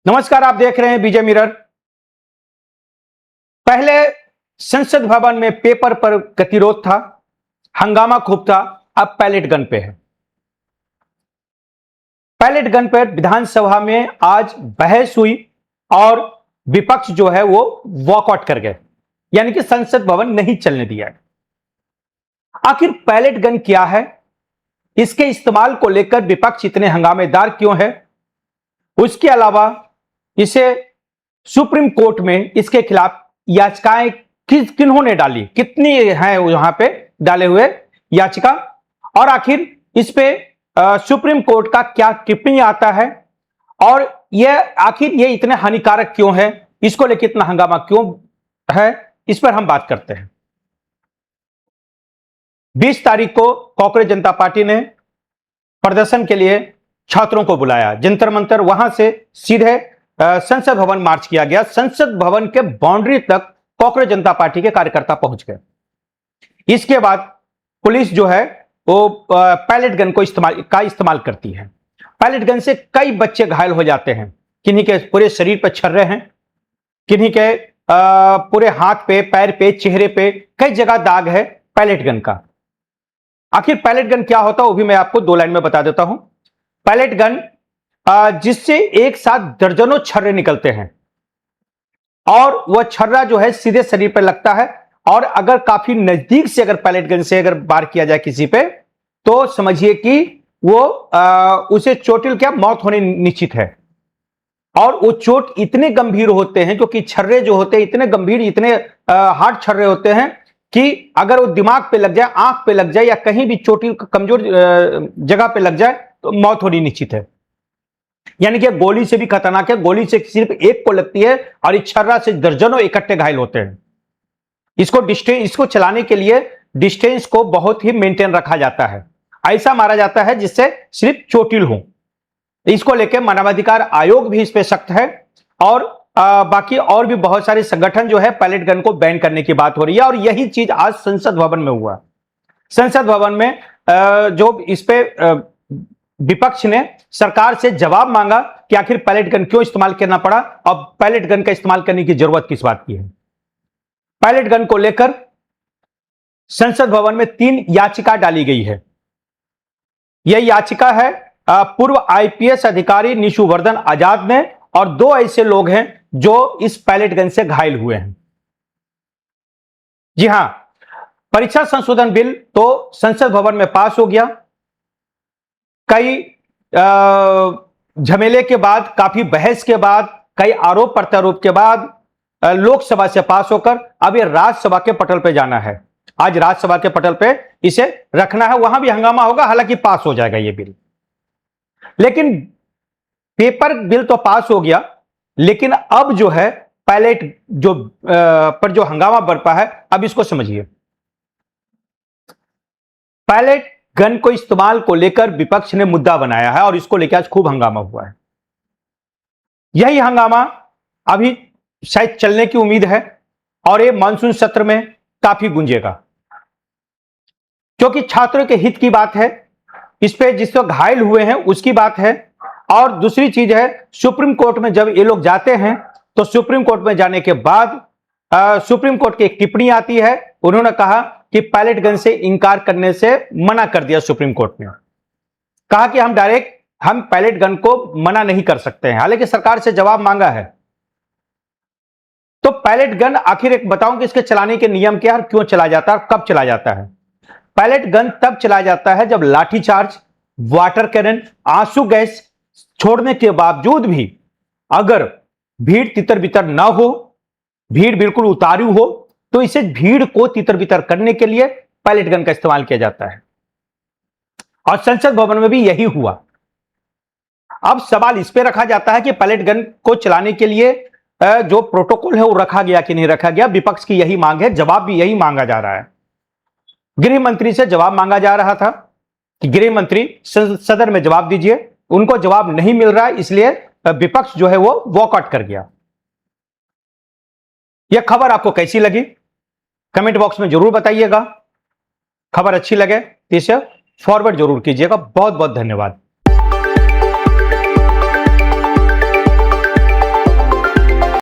नमस्कार, आप देख रहे हैं विजय मिरर। पहले संसद भवन में पेपर पर गतिरोध था, हंगामा खूब था। अब पैलेट गन पे है। पैलेट गन पर विधानसभा में आज बहस हुई और विपक्ष जो है वो वॉकआउट कर गए, यानी कि संसद भवन नहीं चलने दिया। आखिर पैलेट गन क्या है, इसके इस्तेमाल को लेकर विपक्ष इतने हंगामेदार क्यों है? उसके अलावा इसे सुप्रीम कोर्ट में इसके खिलाफ याचिकाएं किन्होंने डाली, कितनी हैं यहां पे डाले हुए याचिका, और आखिर इस पे सुप्रीम कोर्ट का क्या टिप्पणी आता है, और यह आखिर ये इतने हानिकारक क्यों है, इसको लेकर इतना हंगामा क्यों है, इस पर हम बात करते हैं। 20 तारीख को कांग्रेस जनता पार्टी ने प्रदर्शन के लिए छात्रों को बुलाया, जंतर मंतर, वहां से सीधे संसद भवन मार्च किया गया। संसद भवन के बाउंड्री तक कांग्रेस जनता पार्टी के कार्यकर्ता पहुंच गए। इसके बाद पुलिस जो है वो पैलेट गन को इस्तेमाल करती है। पैलेट गन से कई बच्चे घायल हो जाते हैं, किन्हीं के पूरे शरीर पर छर्रे हैं, किन्हीं के पूरे हाथ पे, पैर पे, चेहरे पे कई जगह दाग है पैलेट गन का। आखिर पैलेट गन क्या होता है वो भी मैं आपको 2 लाइन में बता देता हूं। पैलेट गन जिससे एक साथ दर्जनों छर्रे निकलते हैं और वह छर्रा जो है सीधे शरीर पर लगता है, और अगर काफी नजदीक से अगर पैलेट गन से अगर वार किया जाए किसी पे, तो समझिए कि वो उसे चोटिल क्या मौत होने निश्चित है। और वो चोट इतने गंभीर होते हैं, क्योंकि छर्रे जो होते हैं इतने गंभीर, इतने हार्ड छर्रे होते हैं कि अगर वो दिमाग पे लग जाए, आंख पे लग जाए, या कहीं भी चोटिल कमजोर जगह पे लग जाए तो मौत होनी निश्चित है। यानी कि गोली से भी खतरनाक है। गोली से सिर्फ एक को लगती है और इस छर्रा से दर्जनों इकट्ठे घायल होते हैं। इसको चलाने के लिए डिस्टेंस को बहुत ही मेंटेन रखा जाता है। ऐसा मारा जाता है जिससे सिर्फ चोटिल हो। इसको लेकर मानवाधिकार आयोग भी इस पे सख्त है, और बाकी और भी बहुत सारे संगठन जो है पैलेट गन को बैन करने की बात हो रही है। और यही चीज आज संसद भवन में हुआ। संसद भवन में जो इस पे विपक्ष ने सरकार से जवाब मांगा कि आखिर पैलेट गन क्यों इस्तेमाल करना पड़ा और पैलेट गन का इस्तेमाल करने की जरूरत किस बात की है। पैलेट गन को लेकर संसद भवन में 3 याचिका डाली गई है। यह याचिका है पूर्व आईपीएस अधिकारी निशुवर्धन आजाद ने, और 2 ऐसे लोग हैं जो इस पैलेट गन से घायल हुए हैं। जी हां, परीक्षा संशोधन बिल तो संसद भवन में पास हो गया। कई झमेले के बाद, काफी बहस के बाद, कई आरोप प्रत्यारोप के बाद लोकसभा से पास होकर अब ये राज्यसभा के पटल पे जाना है। आज राज्यसभा के पटल पे इसे रखना है, वहां भी हंगामा होगा, हालांकि पास हो जाएगा ये बिल। लेकिन पेपर बिल तो पास हो गया, लेकिन अब जो है पैलेट जो पर जो हंगामा बरपा है, अब इसको समझिए। पैलेट गन को इस्तेमाल को लेकर विपक्ष ने मुद्दा बनाया है और इसको लेकर आज खूब हंगामा हुआ है। यही हंगामा अभी शायद चलने की उम्मीद है और ये मानसून सत्र में काफी गूंजेगा, क्योंकि छात्रों के हित की बात है, इस पे जिससे घायल हुए हैं उसकी बात है। और दूसरी चीज है, सुप्रीम कोर्ट में जब ये लोग जाते हैं तो सुप्रीम कोर्ट में जाने के बाद सुप्रीम कोर्ट की एक टिप्पणी आती है। उन्होंने कहा कि पैलेट गन से इंकार करने से मना कर दिया सुप्रीम कोर्ट ने, कहा कि हम पैलेट गन को मना नहीं कर सकते हैं, हालांकि सरकार से जवाब मांगा है। तो पैलेट गन आखिर एक बताऊं कि इसके चलाने के नियम क्या है, क्यों चला जाता है, कब चला जाता है। पैलेट गन तब चलाया जाता है जब लाठीचार्ज, वाटर कैनन, आंसू गैस छोड़ने के बावजूद भी अगर भीड़ तितर बितर ना हो, भीड़ बिल्कुल उतारू हो, तो इसे भीड़ को तितर बितर करने के लिए पैलेट गन का इस्तेमाल किया जाता है। और संसद भवन में भी यही हुआ। अब सवाल इस पे रखा जाता है कि पैलेट गन को चलाने के लिए जो प्रोटोकॉल है वो रखा गया कि नहीं रखा गया। विपक्ष की यही मांग है, जवाब भी यही मांगा जा रहा है। गृह मंत्री से जवाब मांगा जा रहा था कि गृह मंत्री सदन में जवाब दीजिए, उनको जवाब नहीं मिल रहा है, इसलिए विपक्ष जो है वो वॉकआउट कर गया। यह खबर आपको कैसी लगी कमेंट बॉक्स में जरूर बताइएगा। खबर अच्छी लगे तो इसे फॉरवर्ड जरूर कीजिएगा। बहुत बहुत धन्यवाद।